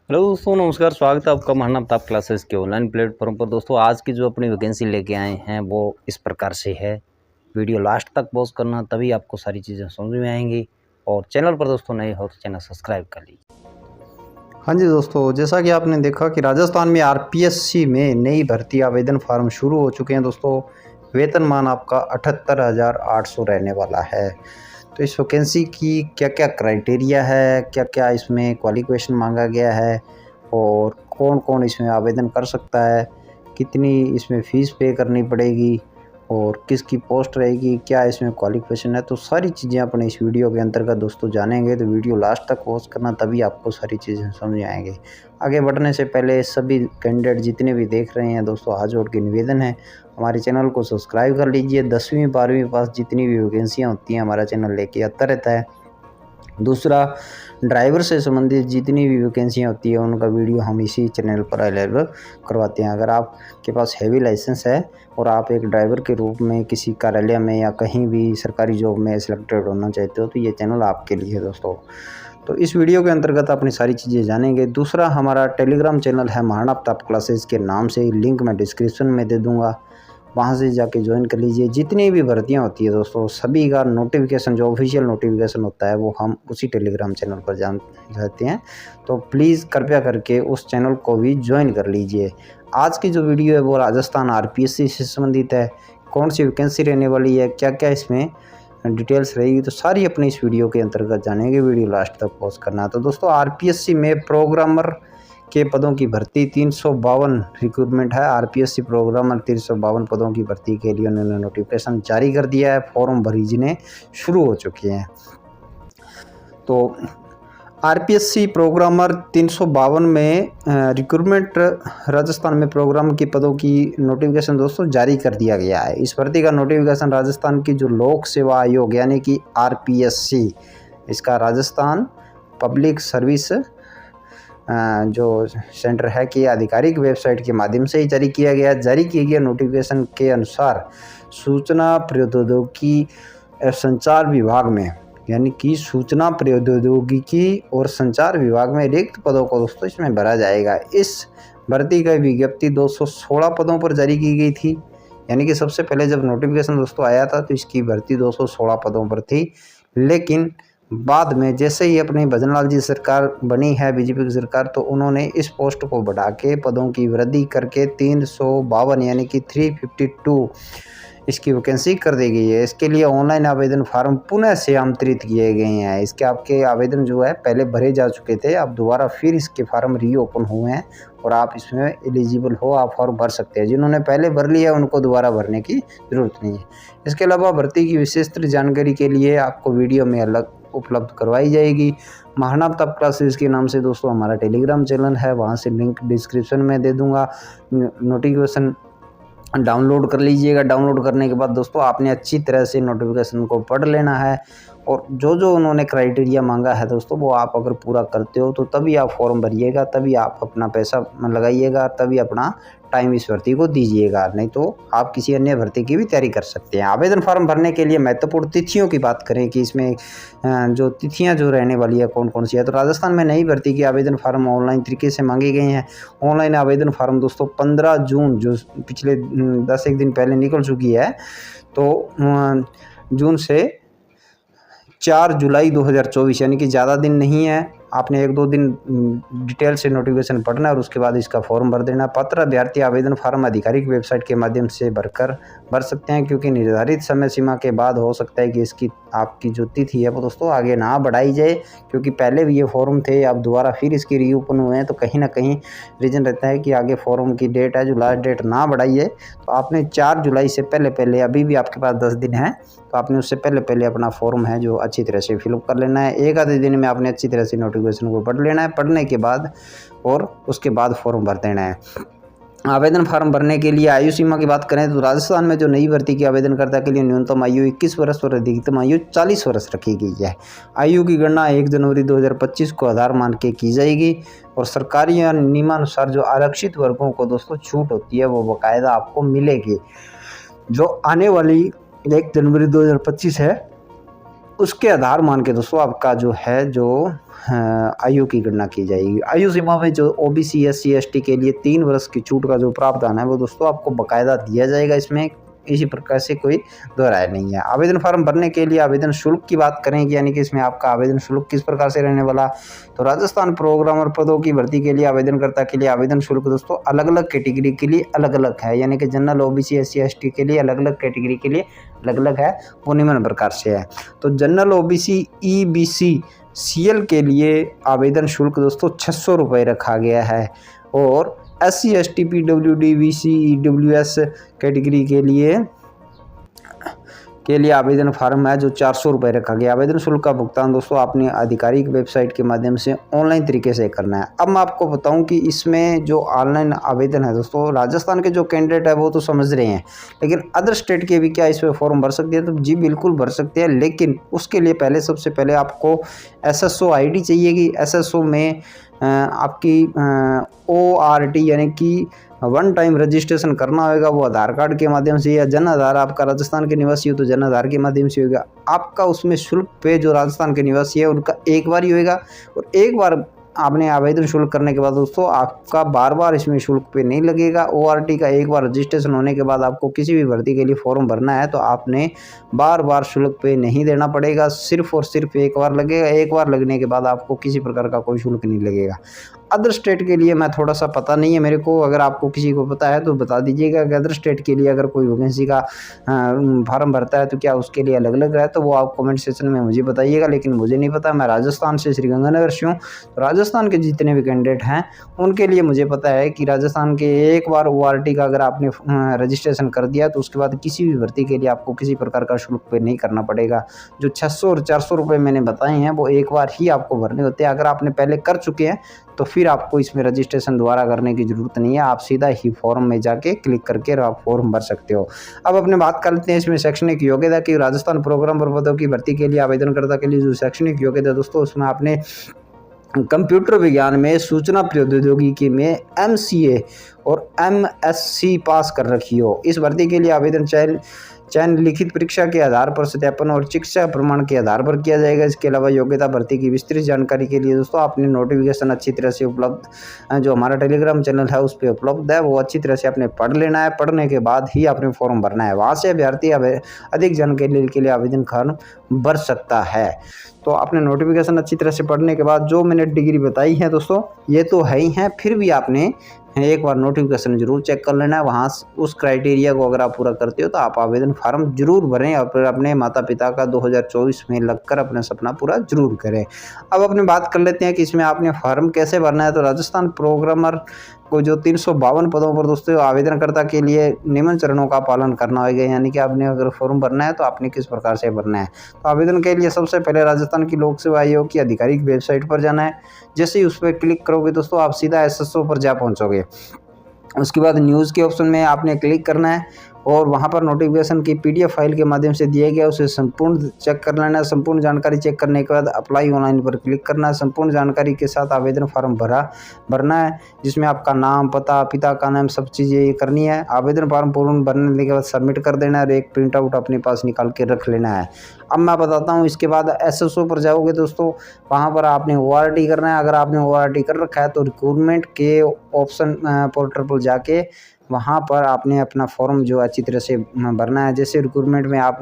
Hello दोस्तों, नमस्कार। स्वागत है आपका महाना प्रताप क्लासेस के ऑनलाइन प्लेटफॉर्म पर। दोस्तों, आज की जो अपनी वैकेंसी लेके आए हैं वो इस प्रकार से है। वीडियो लास्ट तक पॉज करना, तभी आपको सारी चीज़ें समझ में आएंगी। और चैनल पर दोस्तों नए हो तो चैनल सब्सक्राइब कर लीजिए। हाँ जी दोस्तों, जैसा कि आपने देखा कि राजस्थान में आरपीएससी में नई भर्ती आवेदन फार्म शुरू हो चुके हैं दोस्तों। वेतनमान आपका 78,800 रहने वाला है। तो इस वैकेंसी की क्या क्या क्राइटेरिया है, क्या क्या इसमें क्वालिफिकेशन मांगा गया है और कौन कौन इसमें आवेदन कर सकता है, कितनी इसमें फ़ीस पे करनी पड़ेगी और किसकी पोस्ट रहेगी, क्या इसमें क्वालिफिकेशन है, तो सारी चीज़ें अपने इस वीडियो के अंतर्गत दोस्तों जानेंगे। तो वीडियो लास्ट तक वॉच करना, तभी आपको सारी चीज़ें समझ आएंगे। आगे बढ़ने से पहले सभी कैंडिडेट जितने भी देख रहे हैं दोस्तों, हाथ जोड़ के निवेदन है हमारे चैनल को सब्सक्राइब कर लीजिए। 10वीं 12वीं पास जितनी भी वैकेंसियाँ होती हैं हमारा चैनल लेके आता रहता है। दूसरा, ड्राइवर से संबंधित जितनी भी वैकेंसियाँ होती है उनका वीडियो हम इसी चैनल पर अवेलेबल करवाते हैं। अगर आपके पास हैवी लाइसेंस है और आप एक ड्राइवर के रूप में किसी कार्यालय में या कहीं भी सरकारी जॉब में सिलेक्टेड होना चाहते हो तो ये चैनल आपके लिए है दोस्तों। तो इस वीडियो के अंतर्गत अपनी सारी चीज़ें जानेंगे। दूसरा, हमारा टेलीग्राम चैनल है महाना प्रताप क्लासेस के नाम से, लिंक मैं डिस्क्रिप्शन में दे दूँगा, वहाँ से जाके ज्वाइन कर लीजिए। जितनी भी भर्तियाँ होती है दोस्तों, सभी का नोटिफिकेशन, जो ऑफिशियल नोटिफिकेशन होता है वो हम उसी टेलीग्राम चैनल पर जान जाते हैं। तो प्लीज़ कृपया करके उस चैनल को भी ज्वाइन कर लीजिए। आज की जो वीडियो है वो राजस्थान आरपीएससी से संबंधित है। कौन सी वैकेंसी रहने वाली है, क्या क्या इसमें डिटेल्स रहेगी, तो सारी अपनी इस वीडियो के अंतर्गत जानेंगे। वीडियो लास्ट तक पॉज करना है। तो दोस्तों, आरपीएससी में प्रोग्रामर के पदों की भर्ती 352 रिक्रूटमेंट है। आरपीएससी प्रोग्रामर 352 पदों की भर्ती के लिए उन्होंने नोटिफिकेशन जारी कर दिया है। फॉर्म भरीजने शुरू हो चुके हैं। तो आरपीएससी प्रोग्रामर 352 में रिक्रूटमेंट राजस्थान में प्रोग्राम की पदों की नोटिफिकेशन दोस्तों जारी कर दिया गया है। इस भर्ती का नोटिफिकेशन राजस्थान की जो लोक सेवा आयोग यानी कि आरपीएससी, इसका राजस्थान पब्लिक सर्विस जो सेंटर है कि आधिकारिक वेबसाइट के माध्यम से ही जारी किया गया। जारी किए गए नोटिफिकेशन के अनुसार सूचना प्रौद्योगिकी संचार विभाग में, यानी कि सूचना प्रौद्योगिकी और संचार विभाग में रिक्त पदों को दोस्तों इसमें भरा जाएगा। इस भर्ती का विज्ञप्ति 216 पदों पर जारी की गई थी। यानी कि सबसे पहले जब नोटिफिकेशन दोस्तों आया था तो इसकी भर्ती 216 पदों पर थी, लेकिन बाद में जैसे ही अपनी भजनलाल जी सरकार बनी है, बीजेपी की सरकार, तो उन्होंने इस पोस्ट को बढ़ा के पदों की वृद्धि करके 352 यानी कि 352 इसकी वैकेंसी कर दी गई है। इसके लिए ऑनलाइन आवेदन फार्म पुनः से आमंत्रित किए गए हैं। इसके आपके आवेदन जो है पहले भरे जा चुके थे, अब दोबारा फिर इसके फार्म रीओपन हुए हैं और आप इसमें एलिजिबल हो, आप फॉर्म भर सकते हैं। जिन्होंने पहले भर लिया उनको दोबारा भरने की ज़रूरत नहीं है। इसके अलावा भर्ती की विशेष जानकारी के लिए आपको वीडियो में अलग उपलब्ध करवाई जाएगी। महाना प्रताप क्लासेस के नाम से दोस्तों हमारा टेलीग्राम चैनल है, वहाँ से लिंक डिस्क्रिप्शन में दे दूँगा। नोटिफिकेशन डाउनलोड कर लीजिएगा। डाउनलोड करने के बाद दोस्तों आपने अच्छी तरह से नोटिफिकेशन को पढ़ लेना है और जो जो उन्होंने क्राइटेरिया मांगा है दोस्तों वो आप अगर पूरा करते हो तो तभी आप फॉर्म भरिएगा, तभी आप अपना पैसा लगाइएगा, तभी अपना टाइम इस भर्ती को दीजिएगा। नहीं तो आप किसी अन्य भर्ती की भी तैयारी कर सकते हैं। आवेदन फार्म भरने के लिए महत्वपूर्ण तिथियों की बात करें कि इसमें जो तिथियां जो रहने वाली है कौन कौन सी है, तो राजस्थान में नई भर्ती की आवेदन फार्म ऑनलाइन तरीके से मांगे गए हैं। ऑनलाइन आवेदन फार्म दोस्तों 15 जून, जो पिछले 10 दिन पहले निकल चुकी है, तो जून से 4 जुलाई 2024, यानी कि ज़्यादा दिन नहीं है। आपने 1-2 दिन डिटेल से नोटिफिकेशन पढ़ना है और उसके बाद इसका फॉर्म भर देना। पात्र अभ्यर्थी आवेदन फार्म आधिकारिक वेबसाइट के माध्यम से भर सकते हैं, क्योंकि निर्धारित समय सीमा के बाद हो सकता है कि इसकी आपकी जो तिथि है वो दोस्तों आगे ना बढ़ाई जाए, क्योंकि पहले भी ये फॉर्म थे, अब दोबारा फिर इसकी रीओपन हुए हैं, तो कहीं ना कहीं रीज़न रहता है कि आगे फॉर्म की डेट है जो लास्ट डेट ना बढ़ाइए। तो आपने 4 जुलाई से पहले, अभी भी आपके पास 10 दिन है, तो आपने उससे पहले अपना फॉर्म है जो अच्छी तरह से फिलअप कर लेना है। एक आधे दिन में आपने अच्छी तरह से नोटिफिकेशन को पढ़ लेना है। पढ़ने के बाद और उसके बाद फॉर्म भर देना है। आवेदन फार्म भरने के लिए आयु सीमा की बात करें तो राजस्थान में जो नई भर्ती की आवेदनकर्ता के लिए न्यूनतम आयु 21 वर्ष और अधिकतम आयु 40 वर्ष रखी गई है। आयु की गणना 1 जनवरी 2025 को आधार मान के की जाएगी और सरकारी या नियमानुसार जो आरक्षित वर्गों को दोस्तों छूट होती है वो बाकायदा आपको मिलेगी। जो आने वाली 1 जनवरी 2025 है उसके आधार मान के दोस्तों आपका जो है जो आयु की गणना की जाएगी। आयु सीमा में जो ओबीसी SC ST के लिए 3 वर्ष की छूट का जो प्रावधान है वो दोस्तों आपको बाकायदा दिया जाएगा। इसमें इसी प्रकार से कोई दो राय नहीं है। आवेदन फार्म भरने के लिए आवेदन शुल्क की बात करेंगे, यानी कि इसमें आपका आवेदन शुल्क किस प्रकार से रहने वाला। तो राजस्थान प्रोग्रामर पदों की भर्ती के लिए आवेदनकर्ता के लिए आवेदन शुल्क दोस्तों अलग अलग कैटेगरी के लिए अलग अलग है, यानी कि जनरल OBC SC ST के लिए अलग अलग कैटेगरी के लिए अलग अलग है, वो निम्न प्रकार से है। तो जनरल OBC EBC CL के लिए आवेदन शुल्क दोस्तों 600 रुपये रखा गया है, और SC ST PWD BC EWS category के लिए आवेदन फार्म है जो 400 रुपये रखा गया। आवेदन शुल्क का भुगतान दोस्तों आपने आधिकारिक वेबसाइट के माध्यम से ऑनलाइन तरीके से करना है। अब मैं आपको बताऊं कि इसमें जो ऑनलाइन आवेदन है दोस्तों, राजस्थान के जो कैंडिडेट है वो तो समझ रहे हैं, लेकिन अदर स्टेट के भी क्या इसमें फॉर्म भर सकते हैं? तो जी बिल्कुल भर सकते हैं, लेकिन उसके लिए सबसे पहले आपको SSO ID चाहिएगी। SSO में आपकी ORT यानी कि वन टाइम रजिस्ट्रेशन करना होगा, वो आधार कार्ड के माध्यम से, या जन आधार आपका राजस्थान के निवासी हो तो जन आधार के माध्यम से होगा। आपका उसमें शुल्क पे जो राजस्थान के निवासी है उनका एक बार ही होगा, और एक बार आपने आवेदन शुल्क करने के बाद दोस्तों आपका बार बार इसमें शुल्क पे नहीं लगेगा। ORT का एक बार रजिस्ट्रेशन होने के बाद आपको किसी भी भर्ती के लिए फॉर्म भरना है तो आपने बार बार शुल्क पे नहीं देना पड़ेगा, सिर्फ और सिर्फ एक बार लगेगा। एक बार लगने के बाद आपको किसी प्रकार का कोई शुल्क नहीं लगेगा। अदर स्टेट के लिए मैं थोड़ा सा पता नहीं है मेरे को, अगर आपको किसी को पता है तो बता दीजिएगा कि अदर स्टेट के लिए अगर कोई वैकेंसी का फार्म भरता है तो क्या उसके लिए अलग अलग है, तो वो आप कमेंट सेक्शन में मुझे बताइएगा, लेकिन मुझे नहीं पता। मैं राजस्थान से श्रीगंगानगर से हूँ, तो राजस्थान के जितने भी कैंडिडेट हैं उनके लिए मुझे पता है कि राजस्थान के एक बार ORT का अगर आपने रजिस्ट्रेशन कर दिया तो उसके बाद किसी भी भर्ती के लिए आपको किसी प्रकार का शुल्क पे नहीं करना पड़ेगा। जो 600 और 400 रुपये मैंने बताए हैं वो एक बार ही आपको भरने होते हैं। अगर आपने पहले कर चुके हैं तो फिर आपको इसमें रजिस्ट्रेशन दोबारा करने की ज़रूरत नहीं है, आप सीधा ही फॉर्म में जाके क्लिक करके आप फॉर्म भर सकते हो। अब अपने बात कर लेते हैं इसमें शैक्षणिक योग्यता की। राजस्थान प्रोग्राम पर पदों की भर्ती के लिए आवेदनकर्ता के लिए जो शैक्षणिक योग्यता दोस्तों, उसमें आपने कंप्यूटर विज्ञान में, सूचना प्रौद्योगिकी में MCA और MSc पास कर रखी हो। इस भर्ती के लिए आवेदन चयन लिखित परीक्षा के आधार पर सत्यापन और शिक्षा प्रमाण के आधार पर किया जाएगा। इसके अलावा योग्यता भर्ती की विस्तृत जानकारी के लिए दोस्तों आपने नोटिफिकेशन अच्छी तरह से उपलब्ध जो हमारा टेलीग्राम चैनल है उस पर उपलब्ध है, वो अच्छी तरह से आपने पढ़ लेना है। पढ़ने के बाद ही आपने फॉर्म भरना है, वहाँ से अभ्यर्थी अधिक जानकारी के लिए आवेदन फॉर्म भर सकता है। तो आपने नोटिफिकेशन अच्छी तरह से पढ़ने के बाद जो मैंने डिग्री बताई है दोस्तों ये तो है ही हैं, फिर भी आपने एक बार नोटिफिकेशन जरूर चेक कर लेना है। वहाँ उस क्राइटेरिया को अगर आप पूरा करते हो तो आप आवेदन फार्म जरूर भरें और फिर अपने माता पिता का 2024 में लगकर अपना सपना पूरा जरूर करें। अब अपनी बात कर लेते हैं कि इसमें आपने फार्म कैसे भरना है। तो राजस्थान प्रोग्रामर को जो 352 पदों पर दोस्तों आवेदनकर्ता के लिए निम्न चरणों का पालन करना होगा, यानी कि आपने अगर फॉर्म भरना है तो आपने किस प्रकार से भरना है। तो आवेदन के लिए सबसे पहले राजस्थान की लोक सेवा आयोग की आधिकारिक वेबसाइट पर जाना है। जैसे ही उस पर क्लिक करोगे दोस्तों आप सीधा SSO पर जा पहुंचोगे। उसके बाद न्यूज़ के ऑप्शन में आपने क्लिक करना है और वहाँ पर नोटिफिकेशन की PDF फाइल के माध्यम से दिया गया उसे संपूर्ण चेक कर लेना है। संपूर्ण जानकारी चेक करने के बाद अप्लाई ऑनलाइन पर क्लिक करना है। संपूर्ण जानकारी के साथ आवेदन फार्म भरना है, जिसमें आपका नाम, पता, पिता का नाम, सब चीज़ें करनी है। आवेदन फार्म पूर्ण भरने के बाद सबमिट कर देना है और एक प्रिंट आउट अपने पास निकाल के रख लेना है। अब मैं बताता हूँ, इसके बाद SSO पर जाओगे दोस्तों, वहाँ पर आपने ORT करना है। अगर आपने ORT कर रखा है तो रिक्रूटमेंट के ऑप्शन पोर्टल पर जाके वहाँ पर आपने अपना फॉर्म जो अच्छी तरह से भरना है। जैसे रिक्रूटमेंट में आप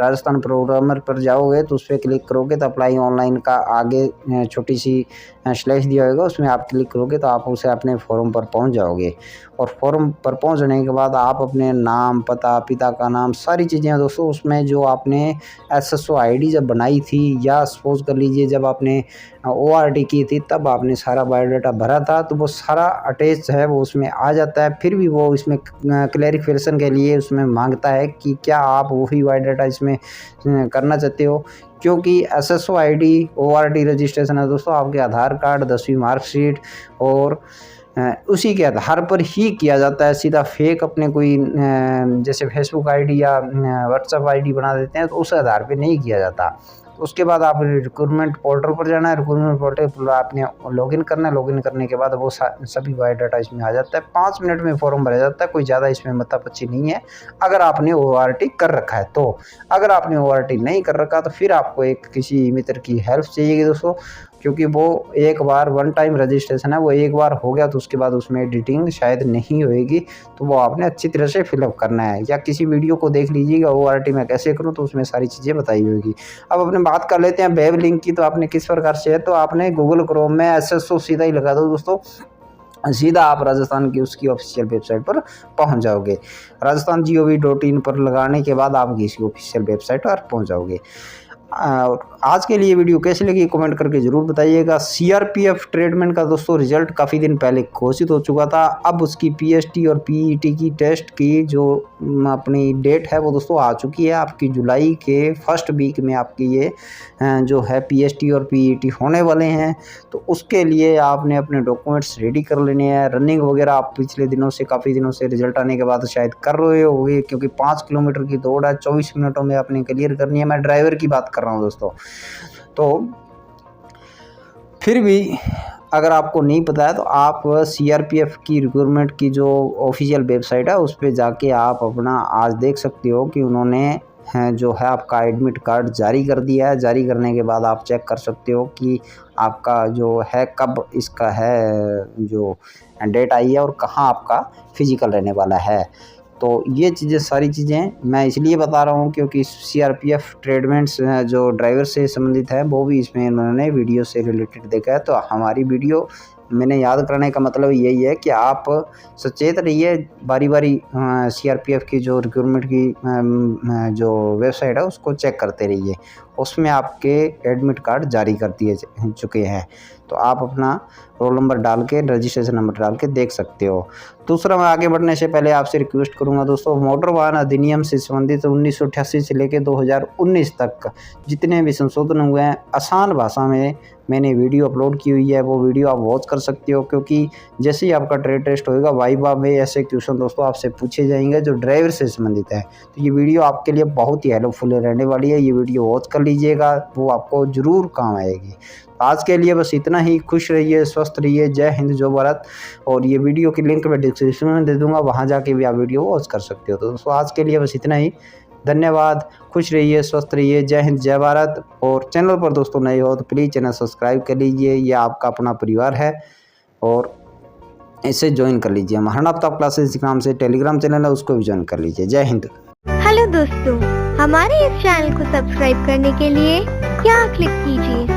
राजस्थान प्रोग्रामर पर जाओगे तो उस पर क्लिक करोगे तो अप्लाई ऑनलाइन का आगे छोटी सी स्लैश दिया होगा, उसमें आप क्लिक करोगे तो आप उसे अपने फॉर्म पर पहुँच जाओगे। और फॉर्म पर पहुँचने के बाद आप अपने नाम, पता, पिता का नाम, सारी चीज़ें दोस्तों उसमें जो आपने SSO ID जब बनाई थी या सपोज कर लीजिए जब आपने ORT की थी तब आपने सारा बायोडाटा भरा था तो वो सारा अटैच है वो उसमें आ जाता है। फिर भी वो इसमें क्लैरिफिकेशन के लिए उसमें मांगता है कि क्या आप वही बायोडाटा इसमें करना चाहते हो, क्योंकि SSO ID ORT रजिस्ट्रेशन है दोस्तों आपके आधार कार्ड, 10वीं मार्कशीट और उसी के आधार पर ही किया जाता है। सीधा फेक अपने कोई जैसे फेसबुक ID या व्हाट्सएप ID बना देते हैं तो उस आधार पे नहीं किया जाता। उसके बाद आपने रिक्रूटमेंट पोर्टल पर जाना है। रिक्रूटमेंट पोर्टल पर आपने लॉगिन करना है। लॉगिन करने के बाद वो सभी बायोडाटा इसमें आ जाता है। 5 मिनट में फॉर्म भरा जाता है। कोई ज़्यादा इसमें मतापच्ची नहीं है अगर आपने ORT कर रखा है तो। अगर आपने ORT नहीं कर रखा तो फिर आपको एक किसी मित्र की हेल्प चाहिएगी दोस्तों, क्योंकि वो एक बार वन टाइम रजिस्ट्रेशन है, वो एक बार हो गया तो उसके बाद उसमें एडिटिंग शायद नहीं होएगी, तो वो आपने अच्छी तरह से फिलअप करना है। या किसी वीडियो को देख लीजिएगा ORT मैं कैसे करूँ, तो उसमें सारी चीज़ें बताई होगी। अब अपने बात कर लेते हैं वेब लिंक की। तो आपने किस प्रकार से है, तो आपने गूगल क्रोम में SSO सीधा ही लगा दो दोस्तों, सीधा आप राजस्थान की उसकी ऑफिशियल वेबसाइट पर पहुंच जाओगे। राजस्थान gov.in पर लगाने के बाद आप इसकी ऑफिशियल वेबसाइट पर पहुंच जाओगे। आज के लिए वीडियो कैसी लगी कमेंट करके ज़रूर बताइएगा। CRPF ट्रेडमैन का दोस्तों रिजल्ट काफ़ी दिन पहले घोषित हो चुका था। अब उसकी PST और PET की टेस्ट की जो अपनी डेट है वो दोस्तों आ चुकी है। आपकी जुलाई के फर्स्ट वीक में आपकी ये जो है PST और PET होने वाले हैं। तो उसके लिए आपने अपने डॉक्यूमेंट्स रेडी कर लेने हैं। रनिंग वगैरह आप पिछले दिनों से काफ़ी दिनों से रिजल्ट आने के बाद शायद कर रहे होंगे, क्योंकि 5 किलोमीटर की दौड़ है, 24 मिनटों में आपने क्लियर करनी है। मैं ड्राइवर की बात कर रहा हूँ दोस्तों। तो फिर भी अगर आपको नहीं पता है तो आप CRPF की रिक्रूटमेंट की जो ऑफिशियल वेबसाइट है उस पर जाके आप अपना आज देख सकते हो कि उन्होंने जो है आपका एडमिट कार्ड जारी कर दिया है। जारी करने के बाद आप चेक कर सकते हो कि आपका जो है कब इसका है जो डेट आई है और कहाँ आपका फिजिकल रहने वाला है। तो ये चीज़ें सारी चीज़ें मैं इसलिए बता रहा हूँ क्योंकि CRPF ट्रेडमेंट्स जो ड्राइवर से संबंधित है वो भी इसमें उन्होंने वीडियो से रिलेटेड देखा है। तो हमारी वीडियो मैंने याद करने का मतलब यही है कि आप सचेत रहिए, बारी बारी CRPF की जो रिक्रूटमेंट की जो वेबसाइट है उसको चेक करते रहिए। उसमें आपके एडमिट कार्ड जारी कर दिए चुके हैं, तो आप अपना रोल नंबर डाल के रजिस्ट्रेशन नंबर डाल के देख सकते हो। दूसरा, मैं आगे बढ़ने से पहले आपसे रिक्वेस्ट करूंगा दोस्तों, मोटर वाहन अधिनियम से संबंधित 1988 से लेकर 2019 तक जितने भी संशोधन हुए हैं आसान भाषा में मैंने वीडियो अपलोड की हुई है। वो वीडियो आप वॉच कर सकते हो, क्योंकि जैसे ही आपका ट्रेड टेस्ट होएगा वाइवा में ऐसे क्वेश्चन दोस्तों आपसे पूछे जाएंगे जो ड्राइवर से संबंधित है। तो ये वीडियो आपके लिए बहुत ही हेल्पफुल रहने वाली है। ये वीडियो वॉच कर लीजिएगा, वो आपको ज़रूर काम आएगी। आज के लिए बस इतना ही। खुश रहिए, स्वस्थ रहिए। जय हिंद, जय भारत। और ये वीडियो की लिंक मैं डिस्क्रिप्शन में दे दूंगा, वहाँ जाके भी आप वीडियो वॉच कर सकते हो। तो दोस्तों आज के लिए बस इतना ही। धन्यवाद। खुश रहिए, स्वस्थ रहिए। जय हिंद, जय भारत। और चैनल पर दोस्तों नए हो तो प्लीज़ चैनल सब्सक्राइब कर लीजिए। यह आपका अपना परिवार है और इसे ज्वाइन कर लीजिए। महाराणा प्रताप क्लासेस के नाम से टेलीग्राम चैनल है, उसको भी ज्वाइन कर लीजिए। जय हिंद। हेलो दोस्तों, हमारे इस चैनल को सब्सक्राइब करने के लिए यहाँ क्लिक कीजिए।